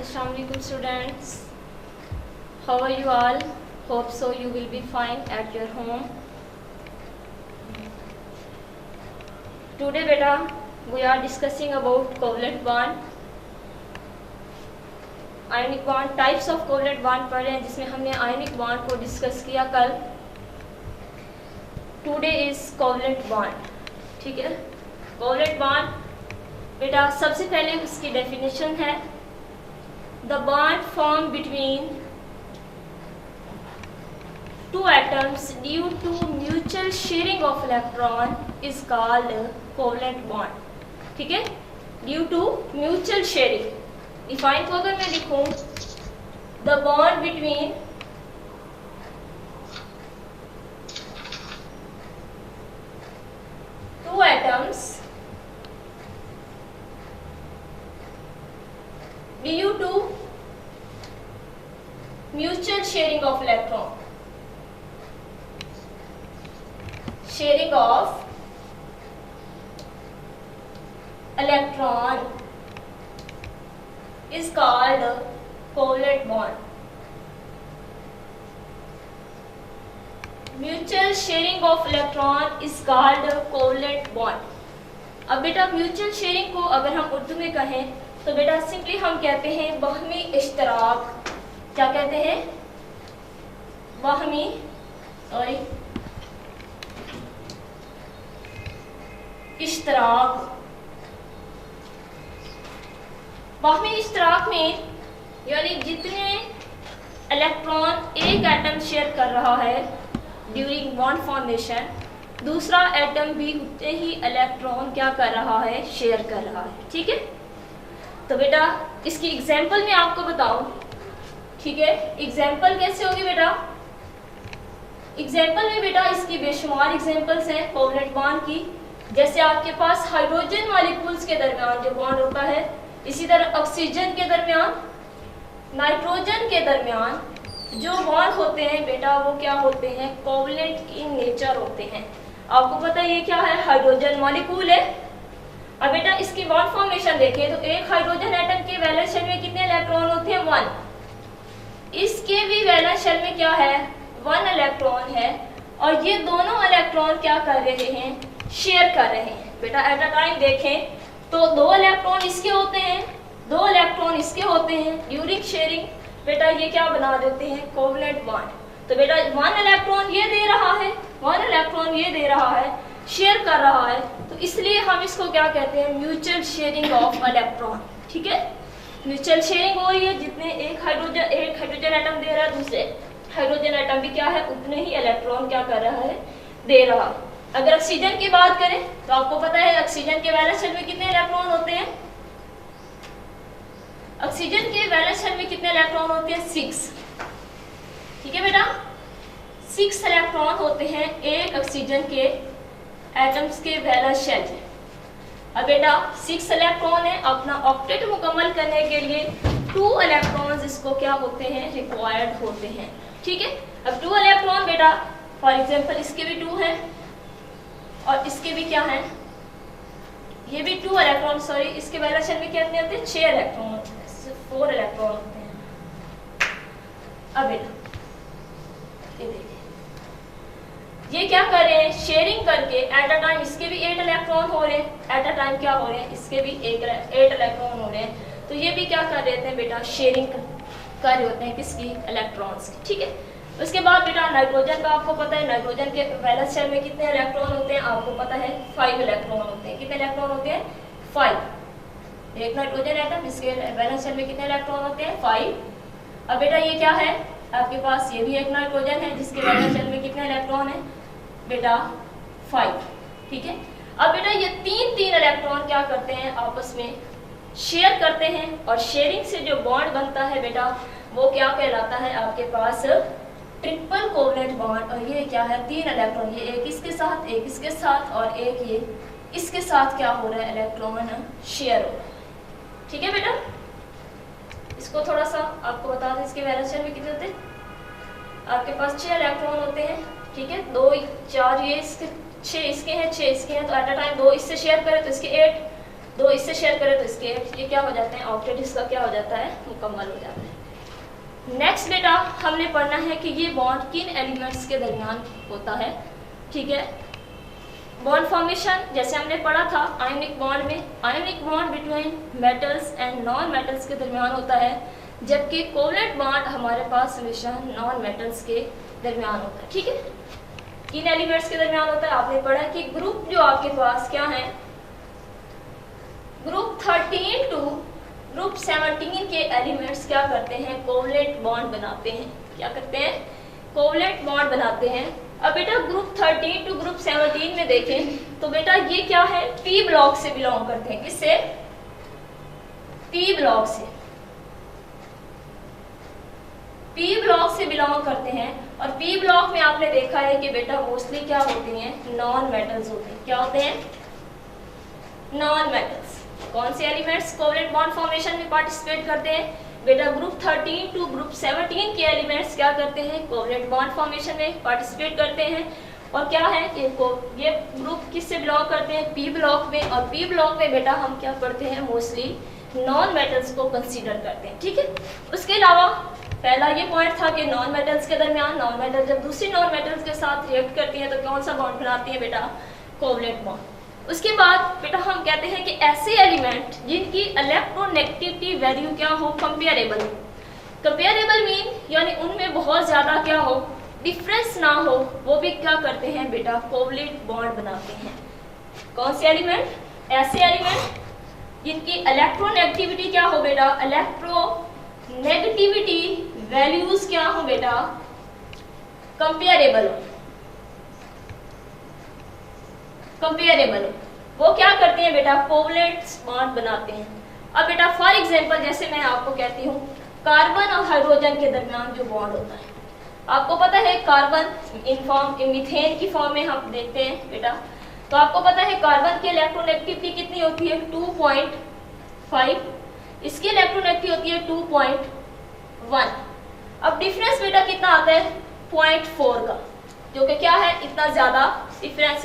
Assalamualaikum students. How are you all? Hope so you will be fine at your home. Today beta we are discussing about covalent bond. Ionic bond, types of covalent bond पढ़ रहे हैं जिसमें हमने ionic bond को discuss किया कल. Today is covalent bond. ठीक है, कोवलेंट बॉन्ड बेटा सबसे पहले उसकी डेफिनेशन है the bond form between two atoms due to mutual sharing of electron is called covalent bond. ठीक है, due to mutual sharing. Define को अगर मैं लिखूं the bond between two atoms due to mutual sharing of electron, sharing of electron is called covalent bond. Mutual sharing of electron is called covalent bond. अब बेटा mutual sharing को अगर हम उर्दू में कहें तो बेटा सिंपली हम कहते हैं बाहमी इश्तराक. क्या कहते हैं? बाहमी इश्तराक. बाहमी इश्तराक में यानी जितने इलेक्ट्रॉन एक एटम शेयर कर रहा है ड्यूरिंग बॉन्ड फॉर्मेशन, दूसरा एटम भी उतने ही इलेक्ट्रॉन क्या कर रहा है, शेयर कर रहा है. ठीक है, तो बेटा इसकी एग्जांपल मैं आपको बताऊं. ठीक है, एग्जांपल कैसे होगी बेटा? एग्जांपल में बेटा इसकी बेशुमार एग्जांपल्स हैं कोवलेंट बॉन्ड की. जैसे आपके पास हाइड्रोजन मॉलिक्यूल्स के दरमियान जो बॉन्ड होता है, इसी तरह ऑक्सीजन के दरमियान, नाइट्रोजन के दरमियान जो बॉन्ड होते हैं बेटा वो क्या होते हैं, कोवलेंट इन नेचर होते हैं. आपको पता है ये क्या है, हाइड्रोजन मॉलिक्यूल है. अब बेटा इसकी बॉन्ड फॉर्मेशन देखें तो एक हाइड्रोजन एटम के वैलेंस शेल में कितने इलेक्ट्रॉन होते हैं, 1. इसके भी वैलेंस शेल में क्या है, 1 इलेक्ट्रॉन है. और ये दोनों इलेक्ट्रॉन क्या कर रहे हैं, शेयर कर रहे हैं. बेटा एट अ टाइम देखें तो 2 इलेक्ट्रॉन इसके होते हैं, 2 इलेक्ट्रॉन इसके होते हैं. ड्यूरिंग शेयरिंग बेटा ये क्या बना देते हैं, कोवलेंट बॉन्ड. तो बेटा 1 इलेक्ट्रॉन ये दे रहा है, 1 इलेक्ट्रॉन ये दे रहा है, शेयर कर रहा है. तो इसलिए हम इसको क्या कहते हैं, म्यूचुअल शेयरिंग ऑफ इलेक्ट्रॉन. ठीक है, म्यूचुअल शेयरिंग हो रही है. जितने एक हाइड्रोजन एटम दे रहा है, दूसरे हाइड्रोजन एटम भी क्या है, उतने ही इलेक्ट्रॉन क्या कर रहा है, दे रहा. अगर ऑक्सीजन की बात करें तो आपको पता है ऑक्सीजन के वैलेंस शेल में कितने इलेक्ट्रॉन होते हैं, ऑक्सीजन के वैलेंस शेल में कितने इलेक्ट्रॉन होते हैं, 6. ठीक है बेटा, 6 इलेक्ट्रॉन होते हैं एक ऑक्सीजन के एटम्स के वैलेंस शेल में. अब बेटा 6 इलेक्ट्रॉन है, अपना ऑक्टेट मुकम्मल करने के लिए 2 इलेक्ट्रॉन्स इसको क्या होते हैं, रिक्वायर्ड होते हैं. ठीक है, अब 2 इलेक्ट्रॉन बेटा फॉर एग्जांपल इसके भी 2 हैं और इसके भी क्या है, ये भी 2 इलेक्ट्रॉन, सॉरी इसके वैलेंस शेल में कितने होते हैं, 6 इलेक्ट्रॉन होते हैं, 4 इलेक्ट्रॉन होते हैं. अब ये देखिए ये क्या कर रहे हैं, शेयरिंग करके एट अ टाइम इसके भी 8 इलेक्ट्रॉन हो रहे हैं, एट अ टाइम क्या हो रहे हैं, इसके भी 8 इलेक्ट्रॉन हो रहे हैं. तो ये भी क्या कर रहे थे बेटा, शेयरिंग कर रहे होते हैं किसकी, इलेक्ट्रॉन्स की. ठीक है, उसके बाद बेटा नाइट्रोजन का आपको पता है, नाइट्रोजन के वैलेंस शेल में कितने इलेक्ट्रॉन होते हैं, आपको पता है 5 इलेक्ट्रॉन होते हैं. कितने इलेक्ट्रॉन होते हैं, 5. एक नाइट्रोजन एटम इसके वैलेंस शेल में कितने इलेक्ट्रॉन होते हैं, 5. अब बेटा ये क्या है आपके पास, ये भी एक नाइट्रोजन है जिसके वैलेंस शेल में कितने इलेक्ट्रॉन है बेटा, 5. ठीक है, अब बेटा ये 3 इलेक्ट्रॉन क्या करते हैं, आपस में शेयर करते हैं. और शेयरिंग से जो बॉन्ड बनता है बेटा वो क्या कहलाता है, आपके पास ट्रिपल कोवलेंट बॉन्ड. और ये क्या है, 3 इलेक्ट्रॉन, ये एक इसके साथ, एक इसके साथ और एक ये इसके साथ क्या हो रहा है, इलेक्ट्रॉन शेयर हो रहा है. ठीक है बेटा, इसको थोड़ा सा आपको बता दें, इसके वैलेंस शेल में कितने होते हैं, आपके पास 6 इलेक्ट्रॉन होते हैं. ठीक है, 2 4 ये इसके 6 इसके हैं, 6 इसके हैं. तो एट अ टाइम 2 इससे शेयर करें तो इसके 8, दो इससे शेयर करें तो इसके ये क्या हो जाते हैं, ऑक्टेट इसका क्या हो जाता है, मुकम्मल हो जाता है। नेक्स्ट बेटा हमने पढ़ना है कि ये बॉन्ड किन एलिमेंट्स के दरमियान होता है। ठीक है, बॉन्ड फॉर्मेशन जैसे हमने पढ़ा था आयोनिक बॉन्ड में, ionic bond between metals and non metals के दरमियान होता है, जबकि कोवलेंट बॉन्ड हमारे पास हमेशा नॉन मेटल्स के दरमियान होता है। ठीक है, किन एलिमेंट्स के दरमियान होता है आपने पढ़ा कि ग्रुप जो आपके पास क्या है, ग्रुप 13 टू ग्रुप 17 के एलिमेंट्स क्या करते हैं, कोवलेंट बॉन्ड बनाते हैं। क्या करते हैं, कोवलेंट बॉन्ड बनाते हैं। अब बेटा ग्रुप 13 टू ग्रुप 17 में देखें तो बेटा ये क्या है, पी ब्लॉक से बिलोंग करते हैं। किससे, पी ब्लॉक से, पी ब्लॉक से बिलोंग करते हैं। और पी ब्लॉक में आपने देखा है कि बेटा मोस्टली क्या होती हैं, नॉन मेटल्स होते हैं। क्या होते हैं, नॉन मेटल्स। कौन से एलिमेंट्स कोवलेंट बॉन्ड फॉर्मेशन में पार्टिसिपेट करते हैं, बेटा ग्रुप 13 टू ग्रुप 17 के एलिमेंट्स क्या करते हैं, कोवलेंट बॉन्ड फॉर्मेशन में पार्टिसिपेट करते हैं। और क्या है कि ये ग्रुप किससे बिलोंग करते हैं, पी ब्लॉक में। और पी ब्लॉक में बेटा हम क्या पढ़ते हैं, मोस्टली नॉन मेटल्स को कंसीडर करते हैं। ठीक है, उसके अलावा पहला ये पॉइंट था कि नॉन मेटल्स के दरमियान, नॉन मेटल जब दूसरी नॉन मेटल्स के साथ रिएक्ट करती हैं तो कौन सा बॉन्ड बनाती है बेटा, कोवलेंट बॉन्ड। उसके बाद बेटा हम कहते हैं कि ऐसे एलिमेंट जिनकी इलेक्ट्रोनेगेटिविटी वैल्यू क्या हो, कंपेरेबल हो। कंपेरेबल मीन यानी उनमें बहुत ज़्यादा क्या हो, डिफरेंस ना हो, वो भी क्या करते हैं बेटा, कोवलेंट बॉन्ड बनाते हैं। कौन से एलिमेंट, ऐसे एलिमेंट जिनकी इलेक्ट्रोनेगेटिविटी क्या हो बेटा, इलेक्ट्रोनेगेटिविटी वैल्यूज क्या हो बेटा, कंपेरेबल हो, कंपेरेबल हो, वो क्या करते हैं बेटा, कोवलेंट बॉन्ड बनाते हैं। अब बेटा फॉर एग्जांपल जैसे मैं आपको कहती हूँ कार्बन और हाइड्रोजन के दरमियान जो बॉन्ड होता है, आपको पता है कार्बन इन फॉर्म मीथेन की फॉर्म में हम देखते हैं बेटा, तो आपको पता है कार्बन की इलेक्ट्रोनेगेटिविटी कितनी होती है, 2.5, इसकी इलेक्ट्रोनेगेटिविटी होती है 2.1। अब डिफरेंस बेटा कितना आता है, 0.4 का, जो कि क्या है, इतना ज्यादा डिफरेंस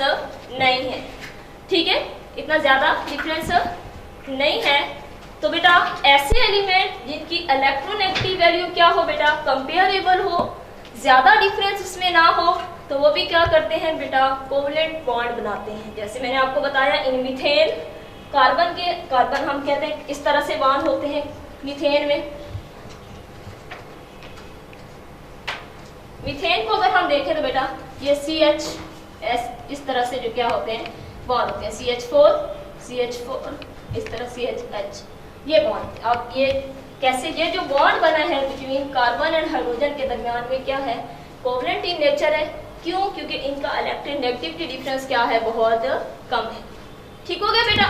नहीं है। ठीक है, इतना ज्यादा डिफरेंस नहीं है। तो बेटा ऐसे एलिमेंट जिनकी इलेक्ट्रोनेगेटिव वैल्यू क्या हो बेटा, कंपेरेबल हो, ज्यादा डिफरेंस उसमें ना हो, तो वो भी क्या करते हैं बेटा, कोवलेंट बॉन्ड बनाते हैं। जैसे मैंने आपको बताया इन मीथेन, कार्बन हम कहते हैं इस तरह से बॉन्ड होते हैं मीथेन में। मीथेन को अगर हम देखें तो बेटा ये CHS इस तरह से जो क्या होते हैं, बॉन्ड होते हैं, CH4 इस तरह CH, ये बॉन्ड। अब ये कैसे, ये जो बॉन्ड बना है बिटवीन कार्बन एंड हाइड्रोजन के दरमियान में क्या है, कोवलेंट इन नेचर है। क्यों, क्योंकि इनका इलेक्ट्रोनेगेटिविटी डिफरेंस क्या है, बहुत कम है। ठीक हो गया बेटा,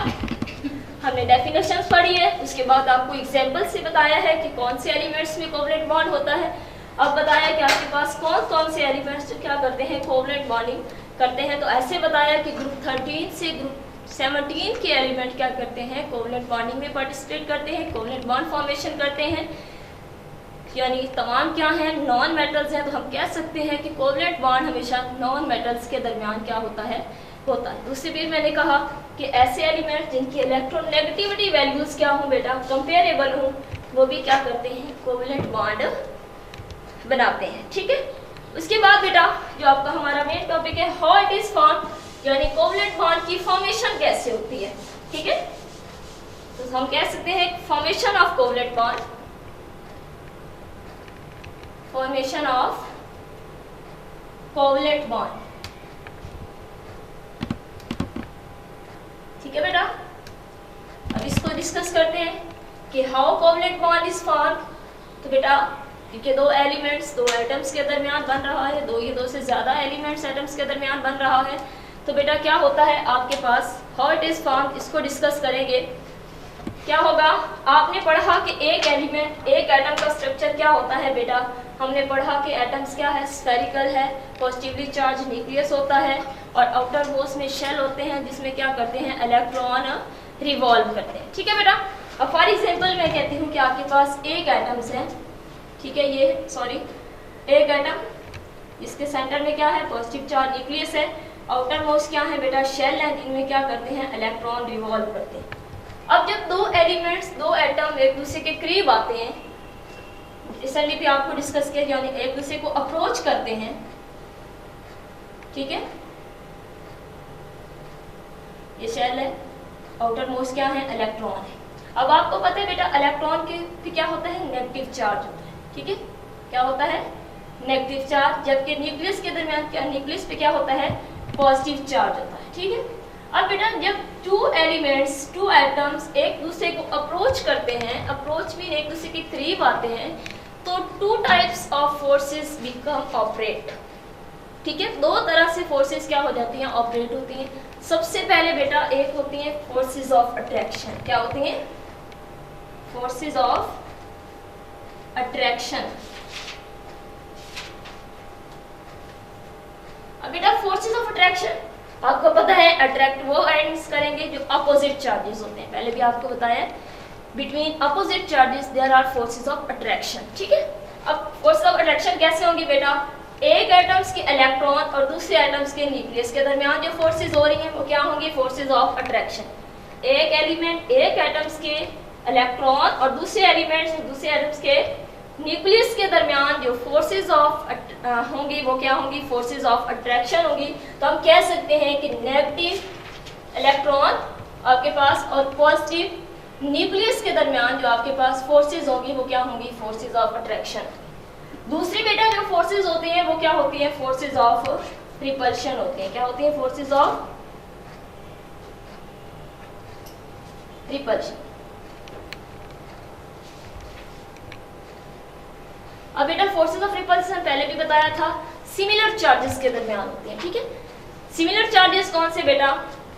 हमने डेफिनेशंस पढ़ी है, उसके बाद आपको एग्जांपल से बताया है कि कौन से एलिमेंट्स में कोवलेंट बॉन्ड होता है। अब बताया कि आपके पास कौन कौन से एलिमेंट्स क्या करते हैं, कोवलेंट बॉन्डिंग करते हैं। तो ऐसे बताया कि ग्रुप 13 से ग्रुप 17 के एलिमेंट क्या करते हैं, कोवलेंट बॉन्डिंग में पार्टिसिपेट करते हैं, कोवलेंट बॉन्ड फॉर्मेशन करते हैं। यानी तमाम क्या हैं, नॉन मेटल्स हैं। तो हम कह सकते हैं कि कोवलेंट बॉन्ड हमेशा नॉन मेटल्स के दरमियान क्या होता है। दूसरी भी मैंने कहा कि ऐसे एलिमेंट जिनकी इलेक्ट्रोनेगेटिविटी वैल्यूज क्या हो बेटा, कंपेरेबल हो, वो भी क्या करते हैं, कोवलेंट बॉन्ड बनाते हैं। ठीक है, उसके बाद बेटा जो आपका हमारा मेन टॉपिक है, हाउ इट इज फॉर्म, यानी कोवलेंट बॉन्ड की फॉर्मेशन कैसे होती है। ठीक है, तो हम कह सकते हैं formation of covalent bond, formation of covalent bond. ठीक है बेटा, अब इसको डिस्कस करते हैं कि how covalent bond is form. तो बेटा क्योंकि दो एलिमेंट्स, दो एटम्स के दरमियान बन रहा है, दो से ज़्यादा एलिमेंट्स एटम्स के दरमियान बन रहा है, तो बेटा क्या होता है आपके पास, हाउ इट इज़ फॉर्म, इसको डिस्कस करेंगे। क्या होगा, आपने पढ़ा कि एक एलिमेंट, एक एटम का स्ट्रक्चर क्या होता है बेटा, हमने पढ़ा कि एटम्स क्या है, स्फेरिकल है, पॉजिटिवली चार्ज न्यूक्लियस होता है और आउटर मोस्ट में शेल होते हैं जिसमें क्या करते हैं, इलेक्ट्रॉन रिवॉल्व करते हैं। ठीक है बेटा, अब फॉर एग्जांपल मैं कहती हूँ कि आपके पास एक एटम्स है, ठीक है, एक एटम जिसके सेंटर में क्या है, पॉजिटिव चार्ज न्यूक्लियस है, आउटर मोस्ट क्या है बेटा, शेल है, जिनमें क्या करते हैं, इलेक्ट्रॉन रिवॉल्व करते हैं। अब जब दो एलिमेंट्स, दो एटम एक दूसरे के करीब आते हैं, रिसेंटली भी आपको डिस्कस किया, यानी एक दूसरे को अप्रोच करते हैं, ठीक है, ये शेल है, आउटर मोस्ट क्या है, इलेक्ट्रॉन है। अब आपको पता है बेटा इलेक्ट्रॉन के पे क्या होता है, नेगेटिव चार्ज होता है, ठीक है, क्या होता है, नेगेटिव चार्ज, जबकि न्यूक्लियस के दरमियान क्या, न्यूक्लियस पे क्या होता है, पॉजिटिव चार्ज होता है, ठीक है। अब बेटा जब टू एलिमेंट्स, टू एटम्स एक दूसरे को अप्रोच करते हैं, अप्रोच मीन एक दूसरे के करीब आते हैं, तो two types of forces become operate, ठीक है, दो तरह से फोर्सेस क्या हो जाती हैं, ऑपरेट होती हैं। सबसे पहले बेटा एक होती हैं फोर्सेस ऑफ अट्रैक्शन, क्या होती हैं, फोर्सेस ऑफ अट्रैक्शन। अब बेटा फोर्सेस ऑफ अट्रैक्शन आपको पता है, अट्रैक्ट वो आयंस करेंगे जो अपोजिट चार्जेस होते हैं, पहले भी आपको बताया, between opposite charges there are forces of attraction, ठीक है। अब फोर्सेस ऑफ अट्रैक्शन कैसे होंगी बेटा, एक एटम्स के इलेक्ट्रॉन और दूसरे एटम्स के न्यूक्लियस के दरमियान जो फोर्सेस हो रही हैं वो क्या होंगी, फोर्सेस ऑफ अट्रैक्शन। एक एलिमेंट, एक एटम्स के इलेक्ट्रॉन और दूसरे एलिमेंट्स, दूसरे एटम्स के न्यूक्लियस के दरमियान जो फोर्सेस ऑफ होंगी वो क्या होंगी, फोर्सेस ऑफ अट्रैक्शन होंगी। तो हम कह सकते हैं कि नेगेटिव इलेक्ट्रॉन आपके पास और पॉजिटिव न्यूक्लियस के दरमियान जो आपके पास फोर्सेस होंगी वो क्या होंगी, फोर्सेस ऑफ अट्रैक्शन। दूसरी बेटा जो फोर्सेस होती हैं वो क्या होती हैं, फोर्सेस ऑफ रिपल्शन होती हैं, क्या होती हैं, फोर्सेस ऑफ रिपल्शन। अब बेटा फोर्सेस ऑफ रिपल्शन पहले भी बताया था, सिमिलर चार्जेस के दरमियान होते हैं, ठीक है। सिमिलर चार्जेस कौन से बेटा,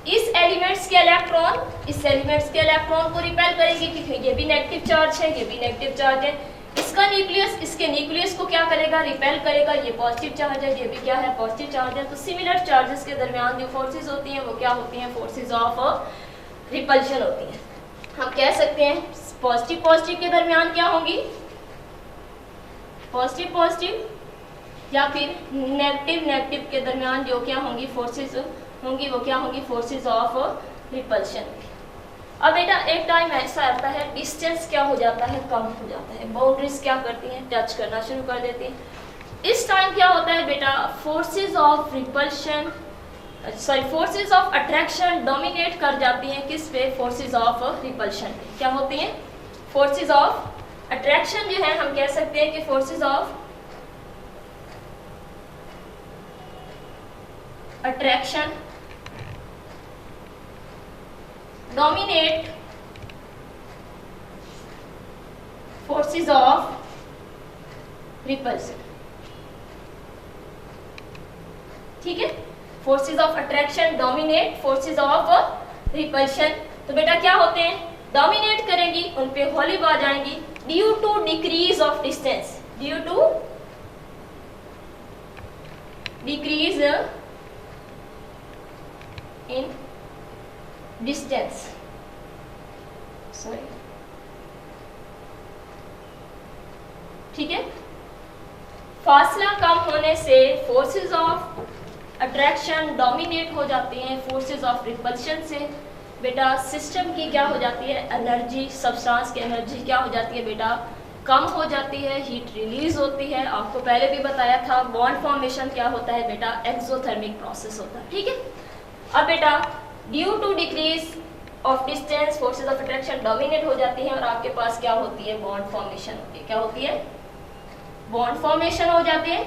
इस एलिमेंट्स के इलेक्ट्रॉन इस एलिमेंट्स के इलेक्ट्रॉन को रिपेल करेंगे, क्योंकि ये भी नेगेटिव चार्ज है, ये भी नेगेटिव चार्ज है। इसका न्यूक्लियस इसके न्यूक्लियस को क्या करेगा, रिपेल करेगा, ये पॉजिटिव चार्ज है, ये भी क्या है, पॉजिटिव चार्ज है। तो सिमिलर चार्जेस के दरमियान जो फोर्सेस होती हैं वो क्या होती हैं, फोर्सेस ऑफ रिपल्शन होती हैं। हम कह सकते हैं पॉजिटिव पॉजिटिव के दरमियान क्या होंगी, पॉजिटिव पॉजिटिव, या फिर नेगेटिव नेगेटिव के दरमियान जो क्या होंगी फोर्सेस होंगी वो क्या होंगी, फोर्सेस ऑफ रिपल्शन। अब बेटा एक टाइम ऐसा आता है डिस्टेंस क्या हो जाता है, कम हो जाता है, बाउंड्रीज क्या करती हैं, टच करना शुरू कर देती हैं। इस टाइम क्या होता है बेटा, forces of repulsion forces of attraction dominate कर जाती हैं किस पे, फोर्सेस ऑफ रिपल्शन पे। क्या होती हैं, फोर्सेस ऑफ अट्रैक्शन जो है हम कह सकते हैं कि forces of attraction dominate forces of repulsion, ठीक है। Forces of attraction dominate forces of repulsion. तो बेटा क्या होते हैं, डोमिनेट करेंगी, उन पे गॉलिब आ जाएंगी due to decrease of distance, due to decrease in distance, sorry, ठीक है। फासला कम होने से फोर्सेस ऑफ अट्रैक्शन डोमिनेट हो जाती हैं फोर्सेस ऑफ रिपल्शन से। बेटा सिस्टम की क्या हो जाती है, एनर्जी, सब्सटेंस की एनर्जी क्या हो जाती है बेटा, कम हो जाती है, हीट रिलीज होती है। आपको पहले भी बताया था बॉन्ड फॉर्मेशन क्या होता है बेटा, एक्सोथर्मिक प्रोसेस होता है, ठीक है। अब बेटा due to decrease of distance forces of attraction dominate हो जाती है और आपके पास क्या होती है, बॉन्ड फॉर्मेशन होती है। क्या होती है, बॉन्ड फॉर्मेशन हो जाती है,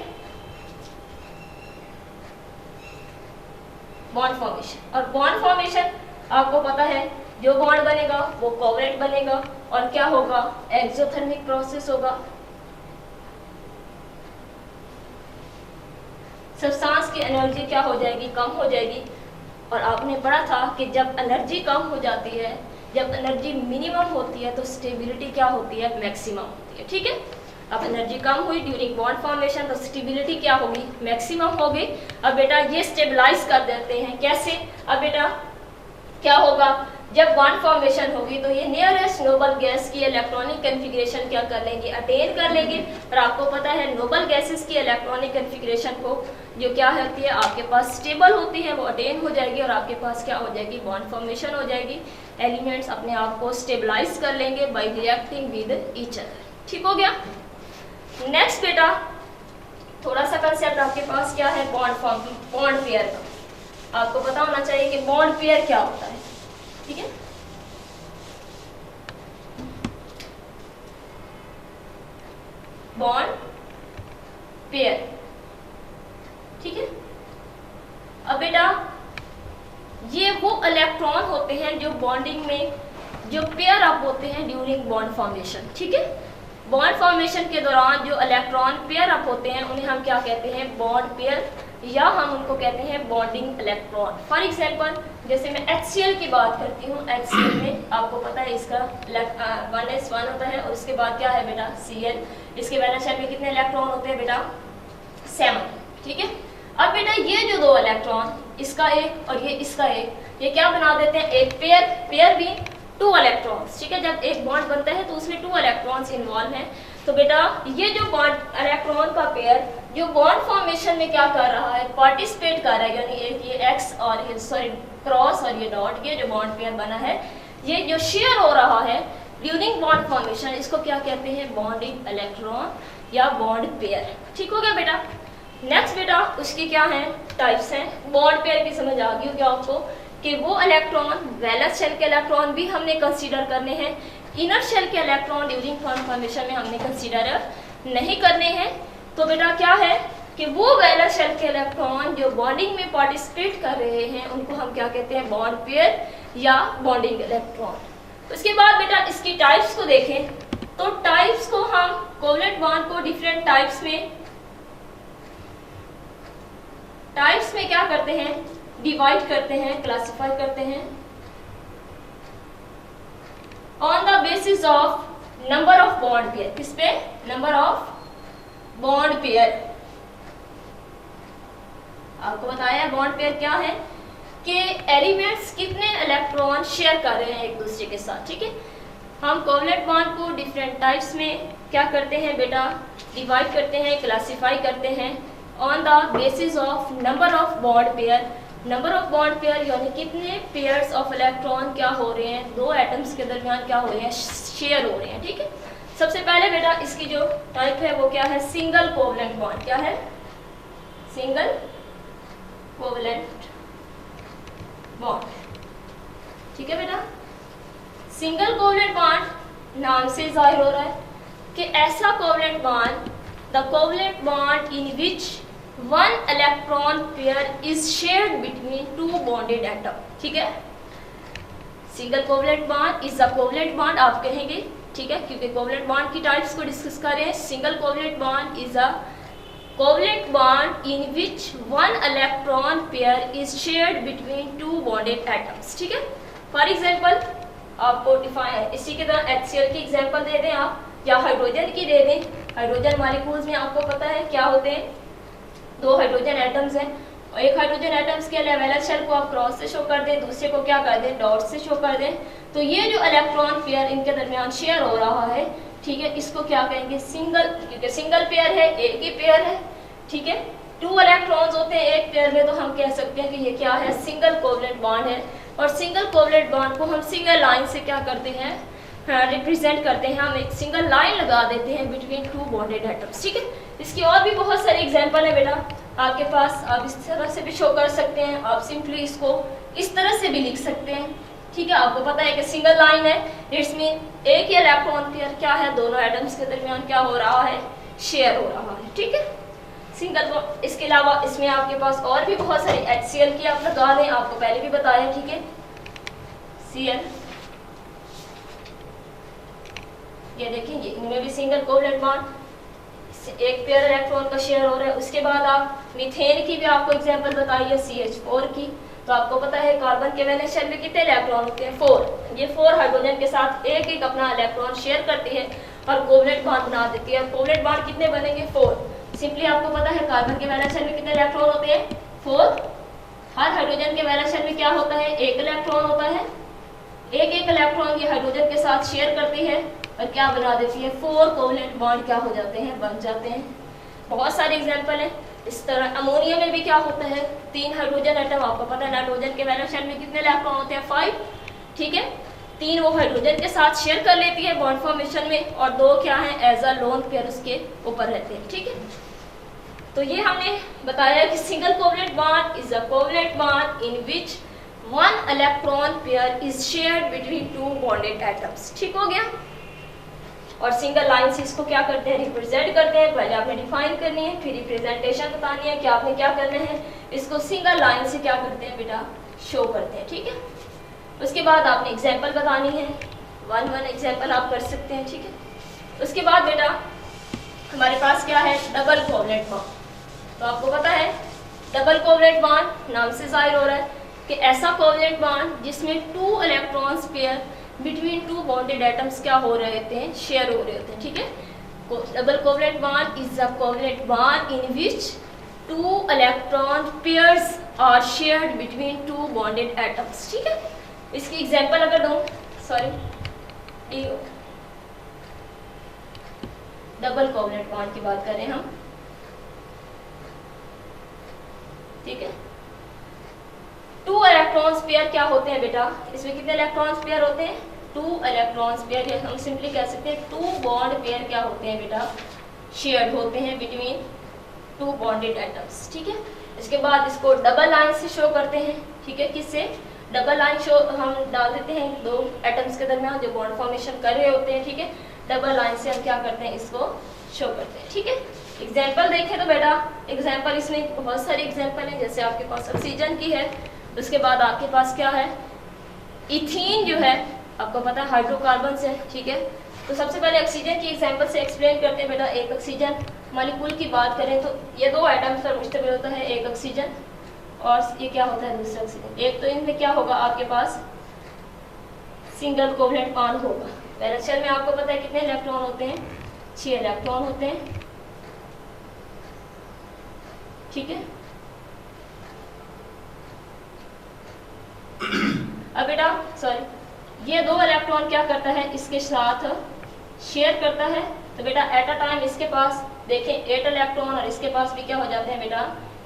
बॉन्ड फॉर्मेशन। और बॉन्ड फॉर्मेशन आपको पता है जो बॉन्ड बनेगा वो कोवलेंट बनेगा और क्या होगा, एक्सोथर्मिक प्रोसेस होगा। सब्सटेंस की एनर्जी क्या हो जाएगी, कम हो जाएगी। और आपने पढ़ा था कि जब एनर्जी कम हो जाती है, जब एनर्जी मिनिमम होती है तो स्टेबिलिटी क्या होती है, मैक्सिमम होती है, ठीक है। अब एनर्जी कम हुई ड्यूरिंग बॉन्ड फॉर्मेशन तो स्टेबिलिटी क्या होगी, मैक्सिमम होगी। अब बेटा ये स्टेबलाइज कर देते हैं कैसे, अब बेटा क्या होगा, जब बॉन्ड फॉर्मेशन होगी तो ये नियरेस्ट नोबल गैस की इलेक्ट्रॉनिक कन्फिग्रेशन क्या कर लेंगे, अटेन कर लेंगे। और आपको पता है नोबल गैसेस की इलेक्ट्रॉनिक कन्फिग्रेशन को जो क्या होती है आपके पास स्टेबल होती है, वो अटेन हो जाएगी और आपके पास क्या हो जाएगी, बॉन्ड फॉर्मेशन हो जाएगी। एलिमेंट्स अपने आप को स्टेबलाइज कर लेंगे bye reacting with each other. ठीक हो गया। नेक्स्ट बेटा थोड़ा सा कंसेप्ट आपके पास क्या है, बॉन्ड पेयर का। आपको पता होना चाहिए कि बॉन्ड पेयर क्या होता है। ठीक है, बॉन्ड पेयर। ठीक है, अब बेटा ये वो इलेक्ट्रॉन होते हैं जो बॉन्डिंग में जो पेयर अप होते हैं ड्यूरिंग बॉन्ड फॉर्मेशन। ठीक है, बॉन्ड फॉर्मेशन के दौरान जो इलेक्ट्रॉन पेयर अप होते हैं उन्हें हम क्या कहते हैं, बॉन्ड पेयर, या हम उनको कहते हैं बॉन्डिंग इलेक्ट्रॉन। फॉर एग्जांपल जैसे मैं HCl की बात करती हूँ, HCl में आपको पता है इसका 1s1 होता है और उसके बाद क्या है बेटा Cl। इसके वैलेंस शेल में कितने इलेक्ट्रॉन होते हैं बेटा, 7। ठीक है, अब बेटा ये जो दो इलेक्ट्रॉन, इसका एक और ये इसका एक, ये क्या बना देते हैं, एक पेयर भी 2 इलेक्ट्रॉन्स। ठीक है, जब एक बॉन्ड बनता है तो उसमें 2 इलेक्ट्रॉन्स इन्वॉल्व हैं। तो बेटा ये जो बॉन्ड इलेक्ट्रॉन का पेयर जो बॉन्ड फॉर्मेशन में क्या कर रहा है, पार्टिसिपेट कर रहा है, यानी एक ये एक्स और ये सॉरी क्रॉस और ये डॉट, ये जो बॉन्ड पेयर बना है, ये जो शेयर हो रहा है ड्यूरिंग बॉन्ड फॉर्मेशन, इसको क्या कहते हैं, बॉन्डिंग इलेक्ट्रॉन या बॉन्ड पेयर। ठीक हो गया बेटा। नेक्स्ट बेटा उसकी क्या है, टाइप्स हैं। बॉन्ड पेयर की समझ आ गई होगी आपको कि वो इलेक्ट्रॉन, वैलेंस शेल के इलेक्ट्रॉन भी हमने कंसीडर करने हैं, इनर शेल के इलेक्ट्रॉन ड्यूरिंग बॉन्ड फॉर्मेशन में हमने कंसीडर नहीं करने हैं। तो बेटा क्या है कि वो वैलेंस शेल के इलेक्ट्रॉन जो बॉन्डिंग में पार्टिसिपेट कर रहे हैं उनको हम क्या कहते हैं, बॉन्ड पेयर या बॉन्डिंग इलेक्ट्रॉन। उसके बाद बेटा इसकी टाइप्स को देखें तो टाइप्स को हम कोवलेंट बॉन्ड को डिफरेंट टाइप्स में क्या करते हैं, डिवाइड करते हैं, क्लासिफाई करते हैं on the basis of number of bond pair. किस पे, नंबर ऑफ बॉन्ड पेयर। आपको बताया बॉन्ड पेयर क्या है कि एलिमेंट्स कितने इलेक्ट्रॉन शेयर कर रहे हैं एक दूसरे के साथ। ठीक है, हम कोवलेंट बॉन्ड को डिफरेंट टाइप्स में क्या करते हैं बेटा, डिवाइड करते हैं, क्लासिफाई करते हैं on the basis of number of bond pair. Number of bond pair यानी कितने पेयर्स ऑफ इलेक्ट्रॉन क्या हो रहे हैं, दो एटम्स के दरमियान क्या हो रहे हैं, शेयर हो रहे हैं। ठीक है, सबसे पहले बेटा इसकी जो टाइप है वो क्या है, सिंगल कोवलेंट बॉन्ड। क्या है, सिंगल कोवलेंट बॉन्ड। ठीक है बेटा, सिंगल कोवलेंट बॉन्ड नाम से जाहिर हो रहा है कि ऐसा covalent bond, the covalent bond in which one electron pair is shared between 2 bonded atom. ठीक है, single covalent bond is a covalent bond आप कहेंगे। ठीक है, क्योंकि कोवलेंट बॉन्ड की टाइप्स को डिस्कस कर रहे हैं। Single covalent bond is a covalent bond in which one electron pair is shared between 2 bonded atoms. ठीक है, फॉर एग्जांपल आपको डिफाइन इसी के तरह HCl की एग्जांपल दे दें आप, या हाइड्रोजन की दे दें। हाइड्रोजन मॉलिक्यूल्स में आपको पता है क्या होते हैं, 2 हाइड्रोजन एटम्स हैं और एक हाइड्रोजन एटम्स के लिए वैलेंस शेल को आप क्रॉस से शो कर दें, दूसरे को क्या कर दें, डॉट से शो कर दें। तो ये जो इलेक्ट्रॉन पेयर इनके दरमियान शेयर हो रहा है, ठीक है, इसको क्या कहेंगे, सिंगल, क्योंकि सिंगल पेयर है, एक ही पेयर है। ठीक है, 2 इलेक्ट्रॉन्स होते हैं एक पेयर में, तो हम कह सकते हैं कि ये क्या है, सिंगल कोवलेंट बॉन्ड है। और सिंगल कोवलेंट बॉन्ड को हम सिंगल लाइन से क्या करते हैं, रिप्रेजेंट करते हैं, हम एक सिंगल लाइन लगा देते हैं बिटवीन 2 बॉन्डेड एटम्स। ठीक है, इसकी और भी बहुत सारे एग्जांपल है बेटा आपके पास, आप इस तरह से भी शो कर सकते हैं, आप सिंपली इसको इस तरह से भी लिख सकते हैं। ठीक है, आपको पता है कि सिंगल लाइन है, इट्स मीन एक ही इलेक्ट्रॉन पेयर क्या है, दोनों एटम्स के दरमियान क्या हो रहा है, शेयर हो रहा है। ठीक है, सिंगल बॉन्ड। इसके अलावा इसमें आपके पास और भी बहुत सारी HCl की आप लगा दें, आपको पहले भी बताया। ठीक है, Cl, ये देखेंगे इनमें भी सिंगल कोवलेंट बॉन्ड, एक पेयर इलेक्ट्रॉन का शेयर हो रहा है। उसके बाद आप मीथेन की भी आपको एग्जांपल बताई है, CH4 की। तो आपको पता है कार्बन के वैलेंस शेल में कितने इलेक्ट्रॉन होते हैं, 4। ये 4 हाइड्रोजन के साथ एक एक अपना इलेक्ट्रॉन शेयर करती है और कोवलेंट बॉन्ड बना देती है। कोवलेंट बॉन्ड कितने बनेंगे, 4। सिंपली आपको पता है कार्बन के वैलेंस शेल में कितने इलेक्ट्रॉन होते हैं, 4। हर हाइड्रोजन के वैलेंस शेल में क्या होता है, एक इलेक्ट्रॉन होता है, एक एक इलेक्ट्रॉन ये हाइड्रोजन के साथ शेयर करती है और क्या बना देती है, 4 कोवलेंट बॉन्ड क्या हो जाते हैं, बन जाते हैं। बहुत सारे एग्जाम्पल हैं। इस तरह अमोनिया में भी क्या होता है, 3 हाइड्रोजन एटम, आपको पता है नाइट्रोजन के वैलेंस शेल में कितने इलेक्ट्रॉन होते हैं, 5, ठीक है। 3 वो हाइड्रोजन के साथ शेयर कर लेती है बॉन्ड फॉर्मेशन में और 2 क्या है, एज अ लोन पेयर उसके ऊपर रहते हैं, ठीक है। तो ये हमने बताया कि single covalent bond is a covalent bond in which 1 electron pair is shared between 2 bonded atoms, ठीक हो गया। और सिंगल लाइन से इसको क्या करते हैं, रिप्रेजेंट करते हैं। पहले आपने डिफाइन करनी है, फिर रिप्रेजेंटेशन बतानी है कि आपने क्या करना है, इसको सिंगल लाइन से क्या करते हैं बेटा, शो करते हैं, ठीक है। उसके बाद आपने एग्जाम्पल बतानी है, 1 एग्जाम्पल आप कर सकते हैं, ठीक है। उसके बाद बेटा हमारे पास क्या है, डबल कोवलेंट बॉन्ड। तो आपको पता है डबल कोवलेंट बॉन्ड नाम से जाहिर हो रहा है कि ऐसा कोवलेंट बॉन्ड जिसमें 2 electrons pair between 2 bonded atoms क्या हो रहे होते हैं, शेयर हो रहे होते हैं, ठीक है। Double covalent bond is a covalent bond in which 2 electron pairs are shared between 2 bonded atoms, ठीक है। इसकी एग्जांपल अगर दूं, सॉरी डबल कोवलेंट बॉन्ड की बात करें हम, ठीक है। 2 इलेक्ट्रॉन्स पेयर क्या होते हैं बेटा, इसमें कितने इलेक्ट्रॉन्स पेयर होते हैं, 2 इलेक्ट्रॉन्स पेयर, या हम सिंपली कह सकते हैं 2 बॉन्ड पेयर क्या होते हैं बेटा, शेयर्ड होते हैं बिटवीन 2 बॉन्डेड एटम्स, ठीक है। इसके बाद इसको डबल लाइन से शो करते हैं, ठीक है। किससे, डबल लाइन शो हम डाल देते हैं 2 एटम्स के दरमियान जो बॉन्ड फॉर्मेशन कर रहे होते हैं, ठीक है। डबल लाइन से हम क्या करते हैं, इसको शो करते हैं, ठीक है। एग्जाम्पल देखें तो बेटा एग्जाम्पल इसमें बहुत सारे एग्जाम्पल हैं, जैसे आपके पास ऑक्सीजन की है, उसके बाद आपके पास क्या है, इथीन जो है आपको पता है हाइड्रोकार्बन है, ठीक है। तो सबसे पहले ऑक्सीजन की एग्जांपल से एक्सप्लेन करते हैं बेटा। एक ऑक्सीजन मॉलिक्यूल की बात करें तो ये 2 एटम्स पर मुश्तमिल होता है, एक ऑक्सीजन और ये क्या होता है, दूसरा ऑक्सीजन। एक तो इनमें क्या होगा, आपके पास सिंगल कोवलेंट बॉन्ड होगा। वैलेंस शेल में आपको पता है कितने इलेक्ट्रॉन होते हैं, 6 इलेक्ट्रॉन होते हैं, ठीक है। अब बेटा सॉरी ये 2 इलेक्ट्रॉन क्या करता है, इसके साथ शेयर करता है। तो बेटा एट अ टाइम इसके पास देखें 8 इलेक्ट्रॉन और इसके पास भी क्या हो जाते हैं बेटा,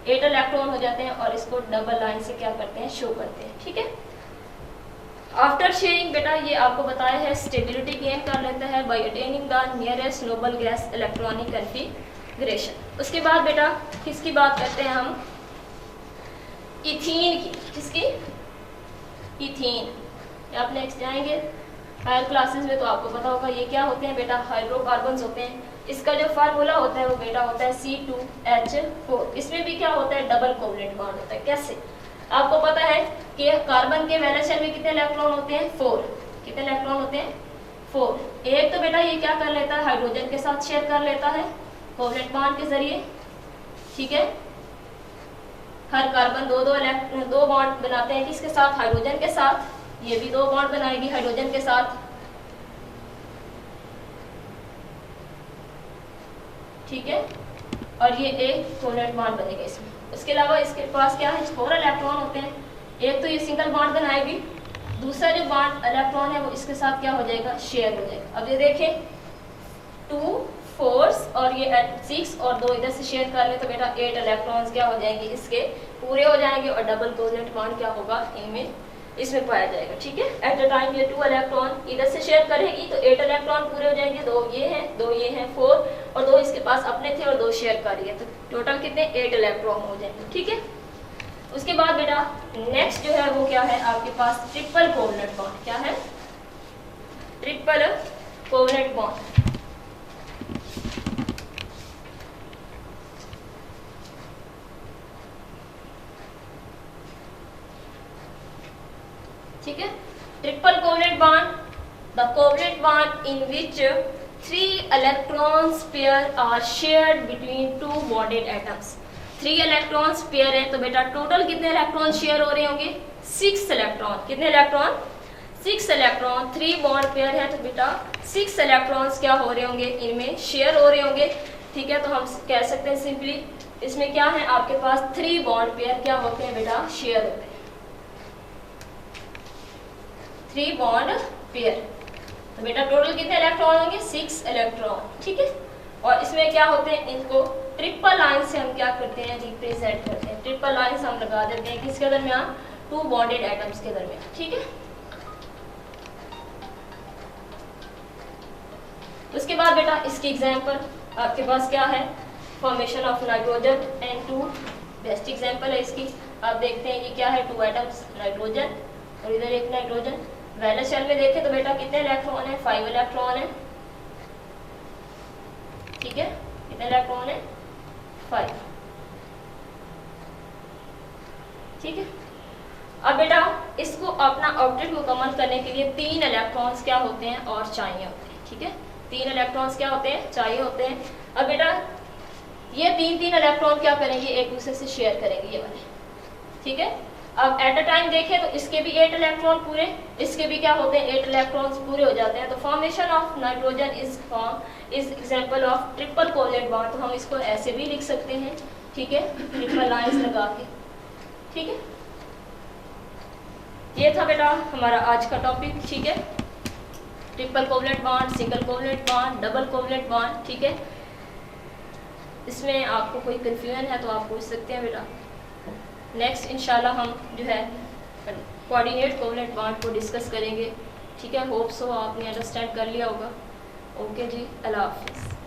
8 इलेक्ट्रॉन हो जाते हैं और इसको डबल लाइन से क्या करते हैं, शो करते हैं, ठीक है। आफ्टर शेयरिंग बेटा ये आपको बताया है स्टेबिलिटी गेन कर लेता है by attaining the nearest noble gas electronic configuration. उसके बाद बेटा किसकी बात करते हैं हम, इथीन की। किसकी, इथीन। आप नेक्स्ट जाएंगे हायर क्लासेस में तो आपको पता होगा ये क्या होते हैं बेटा, हाइड्रोकार्बन्स होते हैं। इसका जो फार्मूला होता है वो बेटा होता है C2H4। इसमें भी क्या होता है, डबल कोवलेंट बॉन्ड होता है। कैसे, आपको पता है कि कार्बन के वैलेंस शेल में कितने इलेक्ट्रॉन होते हैं, 4। कितने इलेक्ट्रॉन होते हैं, 4। एक तो बेटा ये क्या कर लेता है, हाइड्रोजन के साथ शेयर कर लेता है कोवलेंट बॉन्ड के जरिए, ठीक है। हर कार्बन 2 बॉन्ड बनाते हैं, किसके साथ, हाइड्रोजन के साथ। ये भी 2 बॉन्ड बनाएगी हाइड्रोजन के साथ, ठीक है। और ये एक कोवलेंट बॉन्ड बनेगा इसमें। उसके अलावा इसके पास क्या है, 4 इलेक्ट्रॉन होते हैं। एक तो ये सिंगल बॉन्ड बनाएगी, दूसरा जो बॉन्ड इलेक्ट्रॉन है वो इसके साथ क्या हो जाएगा, शेयर हो जाएगा। अब ये देखें 2 4 और ये 6 और 2 इधर से शेयर कर ले तो बेटा 8 इलेक्ट्रॉन्स क्या हो जाएंगे, इसके पूरे हो जाएंगे और डबल कोवलेंट बॉन्ड क्या होगा, इनमें इसमें पाया जाएगा, ठीक है। एट द टाइम ये 2 इलेक्ट्रॉन इधर से शेयर करेगी तो 8 इलेक्ट्रॉन पूरे हो जाएंगे, 2 ये हैं 2 ये हैं 4 और 2 इसके पास अपने थे और 2 शेयर कर रही है, तो टोटल कितने 8 इलेक्ट्रॉन हो जाएंगे, ठीक है। उसके बाद बेटा नेक्स्ट जो है वो क्या है, आपके पास ट्रिपल कोवलेंट बॉन्ड। क्या है, ट्रिपल कोवलेंट बॉन्ड। ठीक है, triple covalent bond, the covalent bond in which 3 electrons pair are shared between 2 bonded atoms. 3 electrons pair है तो बेटा टोटल कितने इलेक्ट्रॉन शेयर हो रहे होंगे, 6 इलेक्ट्रॉन। कितने इलेक्ट्रॉन, 6 इलेक्ट्रॉन। 3 बॉन्ड पेयर है तो बेटा 6 इलेक्ट्रॉन्स क्या हो रहे होंगे, इनमें शेयर हो रहे होंगे, ठीक है। तो हम कह सकते हैं सिंपली इसमें क्या है, आपके पास 3 बॉन्ड पेयर क्या होते हैं बेटा, शेयर होते हैं। 3 बॉन्ड पेयर। तो बेटा टोटल कितने इलेक्ट्रॉन होंगे? 6 इलेक्ट्रॉन, ठीक है। और इसमें क्या होते हैं, इनको ट्रिपल लाइन से हम क्या करते हैं, रिप्रेजेंट करते हैं। ट्रिपल लाइन से हम लगा देते हैं किसके दरमियान? 2 बॉन्डेड एटम्स के दरमियान, ठीक है। उसके बाद बेटा इसकी एग्जांपल आपके पास क्या है, formation of nitrogen N2 best example है इसकी। आप देखते हैं कि क्या है, 2 एटम्स नाइट्रोजन और इधर एक नाइट्रोजन। वैलेंस शेल में देखें तो बेटा कितने इलेक्ट्रॉन है? 5 इलेक्ट्रॉन है, ठीक है। कितने इलेक्ट्रॉन है? 5, ठीक है। अब बेटा इसको अपना ऑब्जेक्ट मुकम्मल करने के लिए 3 इलेक्ट्रॉन्स क्या होते हैं और चाहिए होते हैं, ठीक है। 3 इलेक्ट्रॉन्स क्या होते हैं? चाहिए होते हैं। अब बेटा ये 3 इलेक्ट्रॉन क्या करेंगे? एक दूसरे से शेयर करेंगे ये वाले, ठीक है। अब एट अ टाइम देखें तो इसके भी 8 इलेक्ट्रॉन पूरे, इसके भी क्या होते हैं? 8 इलेक्ट्रॉन्स पूरे हो जाते हैं। तो formation of nitrogen is example of triple covalent bond. तो हम इसको ऐसे भी लिख सकते हैं, ठीक है, ट्रिपल लाइंस लगा के, ठीक है। ये था बेटा हमारा आज का टॉपिक, ठीक है। Triple covalent bond, single covalent bond, double covalent bond, ठीक है। इसमें आपको कोई कंफ्यूजन है तो आप पूछ सकते हैं बेटा। नेक्स्ट इंशाल्लाह हम जो है कोऑर्डिनेट कोवलेंट बॉन्ड को डिस्कस करेंगे, ठीक है। होप सो आपने अंडरस्टैंड कर लिया होगा। ओके जी, अल्लाह हाफिज़।